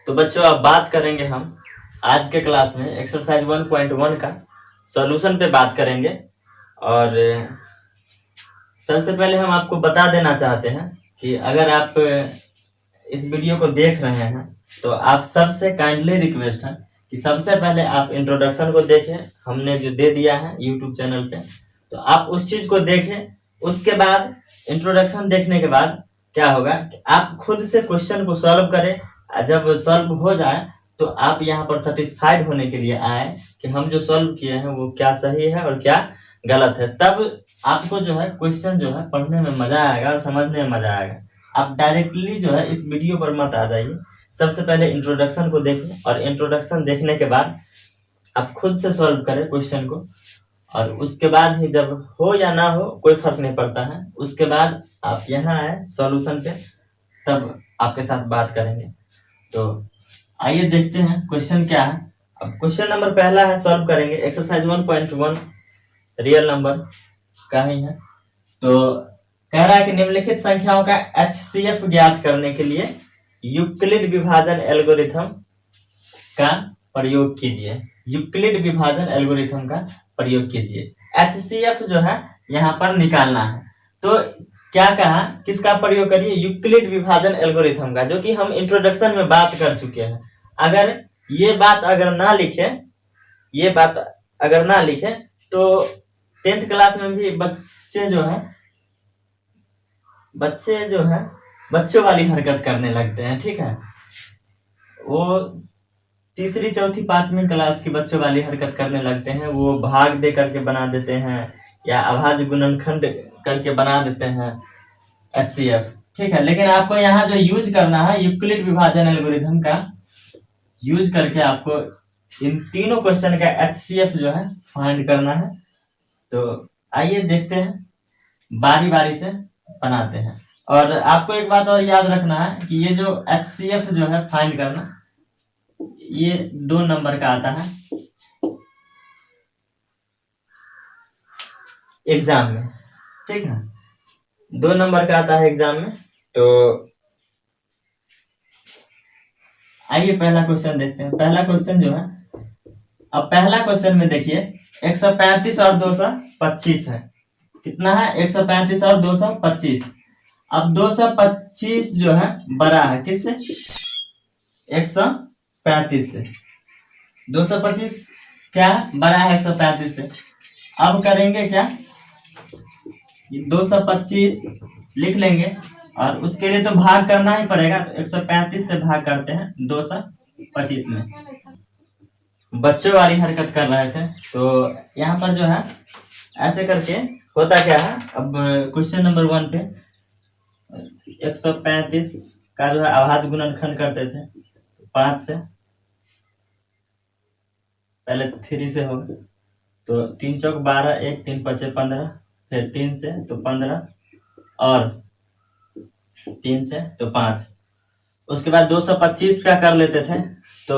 तो बच्चों अब बात करेंगे हम आज के क्लास में एक्सरसाइज 1.1 का सॉल्यूशन पे बात करेंगे। और सबसे पहले हम आपको बता देना चाहते हैं कि अगर आप इस वीडियो को देख रहे हैं तो आप सबसे काइंडली रिक्वेस्ट है कि सबसे पहले आप इंट्रोडक्शन को देखें, हमने जो दे दिया है यूट्यूब चैनल पे, तो आप उस चीज को देखें। उसके बाद इंट्रोडक्शन देखने के बाद क्या होगा कि आप खुद से क्वेश्चन को सॉल्व करें। जब सॉल्व हो जाए तो आप यहाँ पर सेटिस्फाइड होने के लिए आए कि हम जो सॉल्व किए हैं वो क्या सही है और क्या गलत है। तब आपको जो है क्वेश्चन जो है पढ़ने में मजा आएगा और समझने में मजा आएगा। आप डायरेक्टली जो है इस वीडियो पर मत आ जाइए, सबसे पहले इंट्रोडक्शन को देखें और इंट्रोडक्शन देखने के बाद आप खुद से सॉल्व करें क्वेश्चन को। और उसके बाद ही जब हो या ना हो कोई फर्क नहीं पड़ता है, उसके बाद आप यहाँ आए सॉल्यूशन पे, तब आपके साथ बात करेंगे। तो आइए देखते हैं क्वेश्चन क्या है। अब क्वेश्चन नंबर पहला है, सॉल्व करेंगे एक्सरसाइज 1.1 रियल नंबर का ही है। तो कह रहा है कि निम्नलिखित संख्याओं का HCF ज्ञात करने के लिए यूक्लिड विभाजन एल्गोरिथम का प्रयोग कीजिए। यूक्लिड विभाजन एल्गोरिथम का प्रयोग कीजिए। HCF जो है यहाँ पर निकालना है। तो क्या कहा, किसका प्रयोग करिए? यूक्लिड विभाजन एल्गोरिथम का, जो कि हम इंट्रोडक्शन में बात कर चुके हैं। अगर ये बात अगर ना लिखे तो 10th क्लास में भी बच्चे जो है बच्चों वाली हरकत करने लगते हैं। ठीक है, वो तीसरी चौथी पांचवी क्लास की बच्चों वाली हरकत करने लगते हैं। वो भाग दे करके बना देते हैं या अभाज्य गुणनखंड करके बना देते हैं HCF। ठीक है, लेकिन आपको यहाँ जो यूज करना है यूक्लिड विभाजन एल्गोरिथम का यूज करके आपको इन तीनों क्वेश्चन का HCF जो है फाइंड करना है। तो आइए देखते हैं, बारी बारी से बनाते हैं। और आपको एक बात और याद रखना है कि ये जो HCF जो है फाइंड करना, ये 2 नंबर का आता है एग्जाम में। ठीक है, 2 नंबर का आता है एग्जाम में। तो आइए पहला क्वेश्चन देखते हैं। पहला क्वेश्चन जो है, अब पहला क्वेश्चन में देखिए 135 और 225 है। कितना है? 135 और 225। अब 225 जो है बड़ा है किससे? 135 से। 225 क्या है? बड़ा है 135 से। अब करेंगे क्या, 225 लिख लेंगे और उसके लिए तो भाग करना ही पड़ेगा। तो 135 से भाग करते हैं 225 में। बच्चों वाली हरकत कर रहे थे, तो यहाँ पर जो है ऐसे करके होता क्या है। अब क्वेश्चन नंबर 1 पे 135 का जो है अभाज्य गुणनखंड करते थे 5 से, पहले 3 से होगा। तो 3 चौक 12, 1 3 5 15, फिर 3 से तो 15 और 3 से तो 5। उसके बाद 225 का कर लेते थे, तो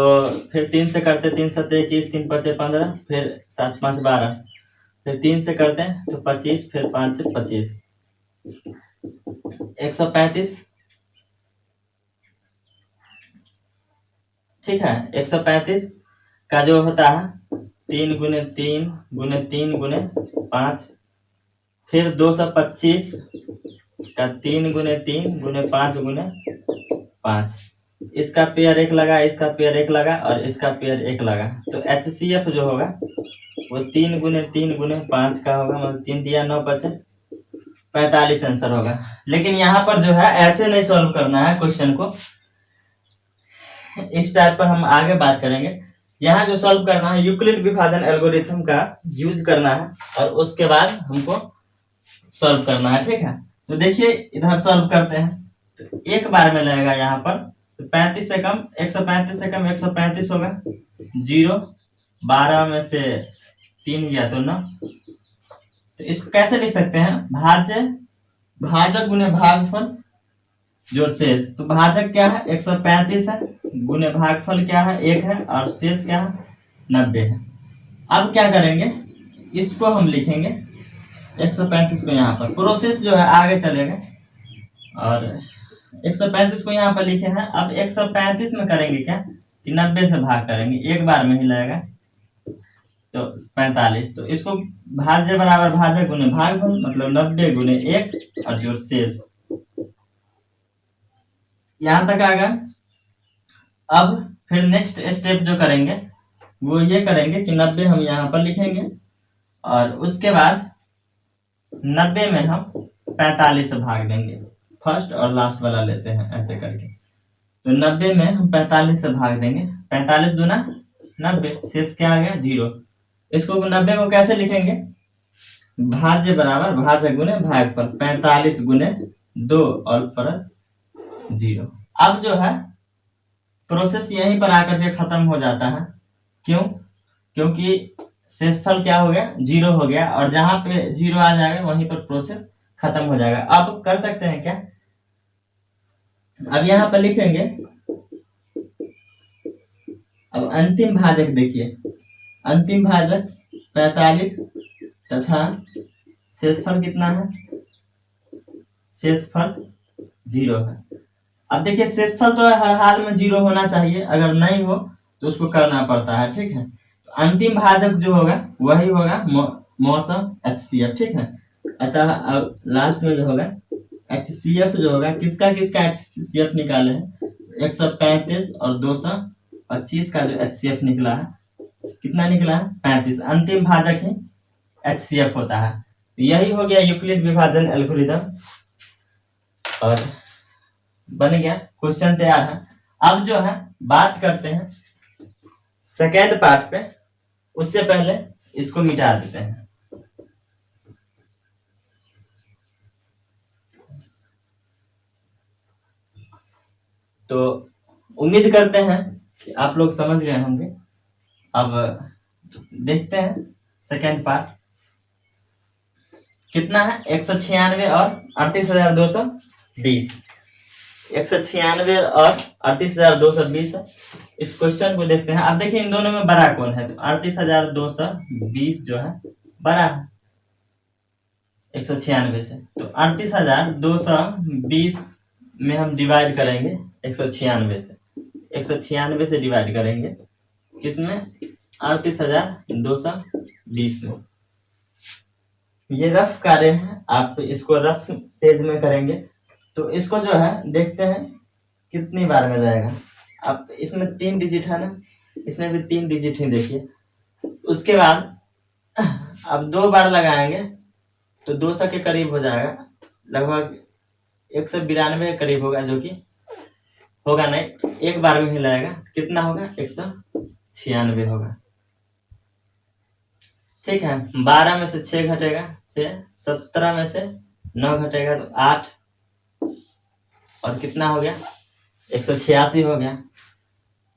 फिर 3 से करते, 3 7 21, 3 5 15, फिर 7 5 12, फिर 3 से करते हैं तो 25, फिर 5 से 25। 135, ठीक है। 135 का जो होता है 3 गुने 3 गुने 3 गुने 5, फिर 225 का 3 गुने 3 गुने 5 गुने 5। इसका पेयर 1 लगा, इसका पेयर 1 लगा और इसका पेयर 1 लगा। तो HCF जो होगा वो 3 गुने 3 गुने 5 का होगा, मतलब 3 दिया 9 बचे 45 आंसर होगा। लेकिन यहाँ पर जो है ऐसे नहीं सॉल्व करना है क्वेश्चन को, इस टाइप पर हम आगे बात करेंगे। यहाँ जो सॉल्व करना है यूक्लिड विभाजन एल्गोरिथम का यूज करना है और उसके बाद हमको सॉल्व करना है। ठीक है, तो देखिए इधर सॉल्व करते हैं। तो एक बार में लगेगा यहाँ पर, तो 35 से कम 135 से कम 135 होगा, 0 12 में से 3 गया तो 9। तो इसको कैसे लिख सकते हैं? भाजक गुने भागफल जोड़ शेष। तो भाजक क्या है? 135 है, गुने भागफल क्या है? 1 है, और शेष क्या है? 90 है। अब क्या करेंगे, इसको हम लिखेंगे 135 को यहाँ पर, प्रोसेस जो है आगे चलेगा और 135 को यहाँ पर लिखे हैं। अब 135 में करेंगे क्या कि 90 से भाग करेंगे, एक बार में ही लगेगा तो 45। तो इसको भाज्य बराबर भाजक गुने भागफल, मतलब 90 गुने 1 और जो शेष। यहां तक आ गया। अब फिर नेक्स्ट स्टेप जो करेंगे वो ये करेंगे कि 90 हम यहाँ पर लिखेंगे और उसके बाद 90 में हम 45 से भाग देंगे। फर्स्ट और लास्ट वाला लेते हैं ऐसे करके। तो 90 में हम 45 से भाग देंगे, 45 दूना 90, शेष क्या आ गया 0। इसको 90 को कैसे लिखेंगे, भाज्य बराबर भाज्य गुने भागफल, 45 गुने 2 और प्लस 0। अब जो है प्रोसेस यहीं पर आकर के खत्म हो जाता है। क्यों? क्योंकि शेषफल क्या हो गया 0 हो गया और जहां पे 0 आ जाएगा वहीं पर प्रोसेस खत्म हो जाएगा। अब कर सकते हैं क्या, अब यहां पर लिखेंगे। अब अंतिम भाजक देखिए, अंतिम भाजक 45 तथा शेषफल कितना है, शेषफल 0 है। अब देखिए शेषफल तो हर हाल में 0 होना चाहिए, अगर नहीं हो तो उसको करना पड़ता है, ठीक है। तो अंतिम भाजक जो होगा वही होगा मौसम HCF, ठीक है। अतः अब लास्ट में जो होगा HCF जो होगा, किसका किसका HCF निकाले हैं, 135 और 225 का जो HCF निकला है, कितना निकला है 35। अंतिम भाजक ही HCF होता है। यही हो गया यूक्लिड विभाजन एल्गोरिथम और बन गया, क्वेश्चन तैयार है। अब जो है बात करते हैं सेकेंड पार्ट पे, उससे पहले इसको मिटा देते हैं। तो उम्मीद करते हैं कि आप लोग समझ गए होंगे। अब देखते हैं सेकेंड पार्ट कितना है, 196 और 38,220, 196 और 38,220 है। इस क्वेश्चन को देखते हैं। अब देखिए इन दोनों में बड़ा कौन है, तो 38,220 जो है बड़ा है 196 से। तो 38,220 में हम डिवाइड करेंगे 196 से, 196 से डिवाइड करेंगे किसमें, 38,220 में। ये रफ कार्य है, आप इसको रफ पेज में करेंगे। तो इसको जो है देखते हैं कितनी बार में जाएगा। अब इसमें 3 डिजिट है ना, इसमें भी 3 डिजिट ही देखिए। उसके बाद अब 2 बार लगाएंगे तो 200 के करीब हो जाएगा, लगभग 192 के करीब होगा, जो कि होगा नहीं, एक बार में ही लगेगा। कितना होगा 196 होगा, ठीक है। 12 में से 6 घटेगा 6, 17 में से 9 घटेगा तो 8, और कितना हो गया 186 हो गया।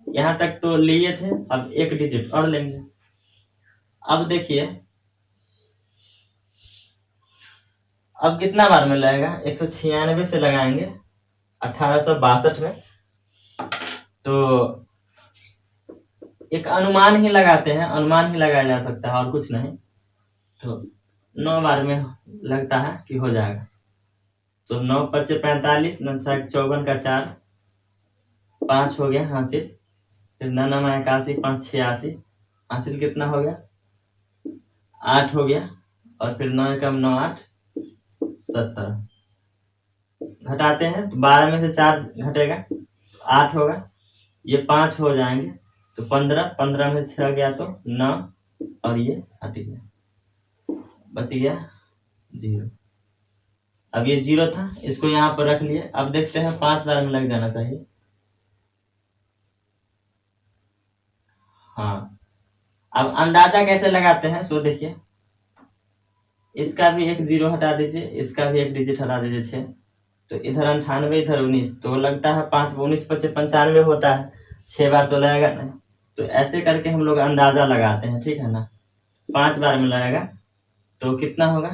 यहां तक तो लिए थे, अब 1 डिजिट और लेंगे। अब देखिए अब कितना बार में लगेगा, 196 से लगाएंगे 1862 में। तो एक अनुमान ही लगाते हैं, अनुमान ही लगाया जा सकता है और कुछ नहीं। तो 9 बार में लगता है कि हो जाएगा। तो 9 × 5 = 45, 9 × 54 का 4, 5 हो गया हासिल, फिर 9 × 81, 5 × 86, हासिल कितना हो गया 8 हो गया, और फिर 9 × 9 = 8, 17। घटाते हैं तो 12 में से 4 घटेगा तो 8 होगा, ये 5 हो जाएंगे तो 15, 15 में 6 गया तो 9, और ये हट गया, बच गया 0। अब ये 0 था, इसको यहाँ पर रख लिए। अब देखते हैं 5 बार में लग जाना चाहिए। हाँ, अब अंदाजा कैसे लगाते हैं सो देखिए, इसका भी एक 0 हटा दीजिए, इसका भी एक डिजिट हटा दीजिए 6, तो इधर 98, इधर 19, तो लगता है 5 19 × 5 = 95 होता है, 6 बार तो लगेगा नहीं। तो ऐसे करके हम लोग अंदाजा लगाते हैं, ठीक है ना। 5 बार में लगेगा तो कितना होगा,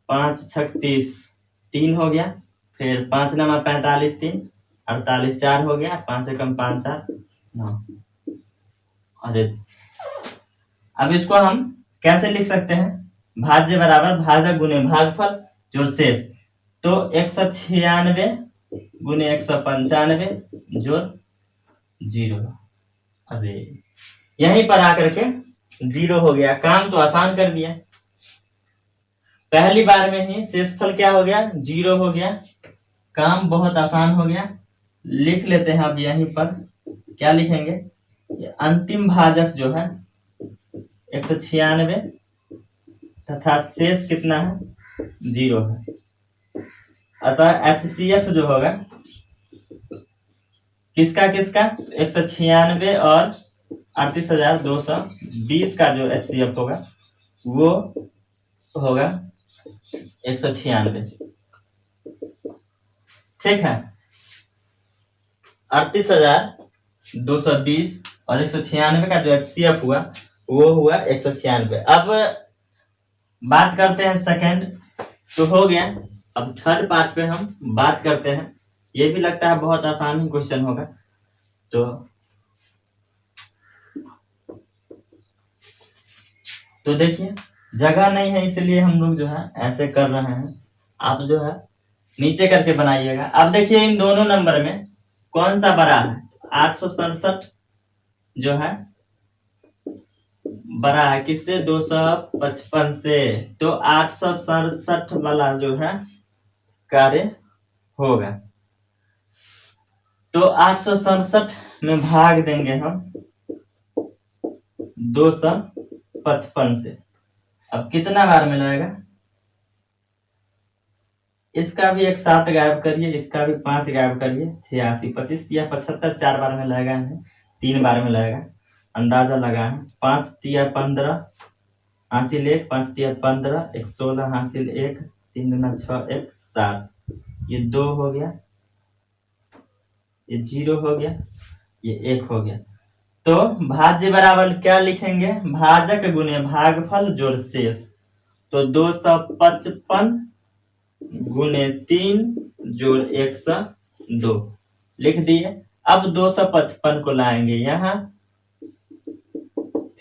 5 × 6 = 30, 3 हो गया, फिर 5 × 9 = 45, 3 48, 4 हो गया, 5 × 1 = 5, 4 9। अरे अब इसको हम कैसे लिख सकते हैं, भाज्य बराबर भाजक गुने भागफल जोड़ शेष। तो 196 गुने 195 जोड़ 0। अरे यहीं पर आकर के 0 हो गया। काम तो आसान कर दिया, पहली बार में ही शेषफल क्या हो गया, 0 हो गया। काम बहुत आसान हो गया। लिख लेते हैं अब यहीं पर, क्या लिखेंगे, अंतिम भाजक जो है 196 तथा शेष कितना है, 0 है। अतः HCF जो होगा किसका 196 और 38,220 का जो HCF होगा वो होगा 196। ठीक है, 38,220 और 196 का जो HCF हुआ वो हुआ 196। अब बात करते हैं सेकंड, तो हो गया। अब थर्ड पार्ट पे हम बात करते हैं। ये भी लगता है बहुत आसान ही क्वेश्चन होगा। तो देखिए जगह नहीं है इसलिए हम लोग जो है ऐसे कर रहे हैं। आप जो है नीचे करके बनाइएगा। अब देखिए इन दोनों नंबर में कौन सा बड़ा है, 867 जो है बड़ा है किससे, 255 से। तो 867 वाला जो है कार्य होगा। तो 867 में भाग देंगे हम 255 से। अब कितना बार में लगेगा, इसका भी एक 7 गायब करिए, इसका भी 5 गायब करिए, 86, 25 या 75 4 बार में लगेगा, 3 बार में लगेगा, अंदाजा लगा है। 5 तिया 15 हासिल 1, 5 तिया 15, 1 16 हासिल 1, 3 दूना 6, 1 7, ये 2 हो गया, ये 0 हो गया, ये 1 हो गया। तो भाज्य बराबर क्या लिखेंगे, भाजक गुने भागफल जोड़ शेष। तो 255 गुने 3 जोड़ 102 लिख दिए। अब 255 को लाएंगे यहाँ,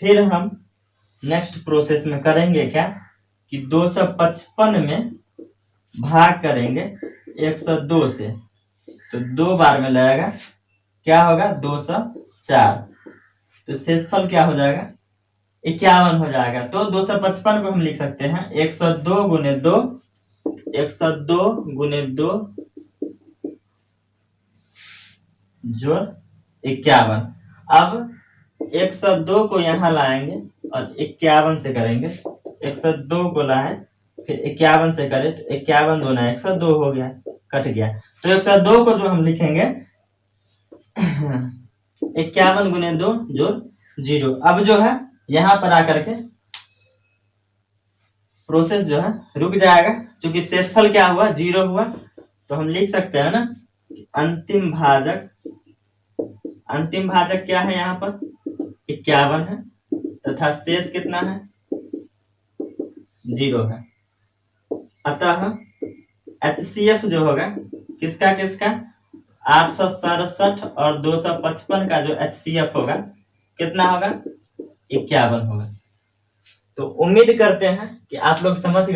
फिर हम नेक्स्ट प्रोसेस में करेंगे क्या कि 255 में भाग करेंगे 102 से। तो 2 बार में लगेगा, क्या होगा, 204। तो शेषफल क्या हो जाएगा, 51 हो जाएगा। तो 255 को हम लिख सकते हैं 102 गुने 2, 102 गुने 2 जोड़ 51। अब 102 को यहाँ लाएंगे और 51 से करेंगे। 102 को लाएं फिर 51 से करें तो 51 दूना 102 हो गया, कट गया। तो 102 को जो हम लिखेंगे 51 गुने 2 जोड़ 0। अब जो है यहाँ पर आकर के प्रोसेस जो है रुक जाएगा, क्योंकि शेषफल क्या हुआ, 0 हुआ। तो हम लिख सकते हैं ना अंतिम भाजक क्या है, यहाँ पर 51 है तथा शेष कितना है, 0 है। अतः HCF जो होगा किसका 867 और 255 का जो HCF होगा कितना होगा, 51 होगा। तो उम्मीद करते हैं कि आप लोग समझ गए।